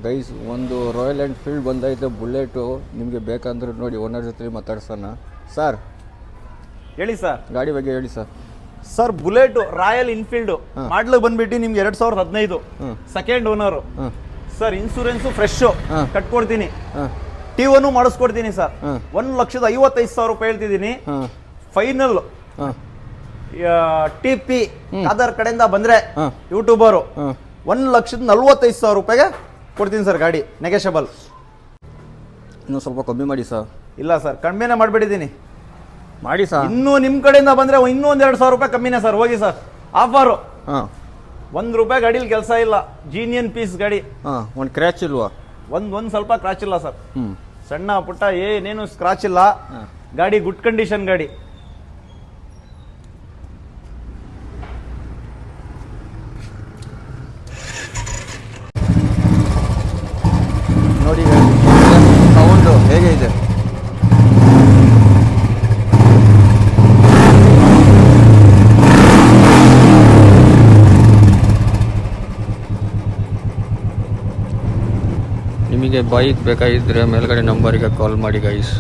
Guys ಒಂದು royal Enfield ಬಂದೈತೆ bullet ನಿಮಗೆ ಬೇಕಂದ್ರೆ ನೋಡಿ ಓನರ್ ಜೊತೆ ಮಾತಾಡ್ಸೋಣ. ಸರ್ ಹೇಳಿ ಸರ್. ಗಾಡಿ ಬಗ್ಗೆ ಹೇಳಿ sir. Sir bullet Royal Enfield model ಬಂದ್ಬಿಟ್ಟು ನಿಮ್ಗೆ 2015 second owner sir. Insurance fresh ಕಟ್ಕೊಡ್ತೀನಿ, T1 ಮಾಡಿಸ್ಕೊಡ್ತೀನಿ ಸರ್. 1,55,000 ರೂಪಾಯಿ ಹೇಳ್ತಿದ್ದೀನಿ. ಫೈನಲ್ TP ಆಧಾರ್ ಕಡೆಯಿಂದ ಬಂದ್ರೆ ಯೂಟ್ಯೂಬರು 1,45,000 ರೂಪಾಯಿಗೆ ಕೊಡ್ತೀನಿ ಸರ್. ಗಾಡಿ ನೆಗೆಷಬಲ್. ಇನ್ನೂ ಸ್ವಲ್ಪ ಕಮ್ಮಿ ಮಾಡಿ ಸರ್. ಇಲ್ಲ ಸರ್, ಕಡಿಮೆನೇ ಮಾಡಿಬಿಟ್ಟಿದ್ದೀನಿ. ಮಾಡಿ ಸರ್. ಇನ್ನೂ ನಿಮ್ಮ ಕಡೆಯಿಂದ ಬಂದ್ರೆ ಇನ್ನೂ 1,200 ರೂಪಾಯಿ ಕಮ್ಮಿನೇ ಸರ್. ಹೋಗಿ ಸರ್, ಆಫರು. ₹1 ಗಾಡಿಲಿ ಕೆಲಸ ಇಲ್ಲ. ಜೀನಿಯನ್ ಪೀಸ್ ಗಾಡಿ. ಒಂದು ಕ್ರ್ಯಾಚ್ ಇಲ್ವಾ? ಒಂದ್ ಸ್ವಲ್ಪ ಕ್ರಾಚ್ ಇಲ್ಲ ಸರ್. ಸಣ್ಣ ಪುಟ್ಟ ಏನೇನು ಸ್ಕ್ರಾಚ್ ಇಲ್ಲ. ಗಾಡಿ ಗುಡ್ ಕಂಡೀಷನ್ ಗಾಡಿ. ನೋಡಿ ಸೌಂಡು ಹೇಗೆ ಇದೆ. ನಿಮಗೆ ಬೈಕ್ ಬೇಕಾಗಿದ್ದರೆ ಮೇಲ್ಗಡೆ ನಂಬರಿಗೆ ಕಾಲ್ ಮಾಡಿ ಗೈಸ್.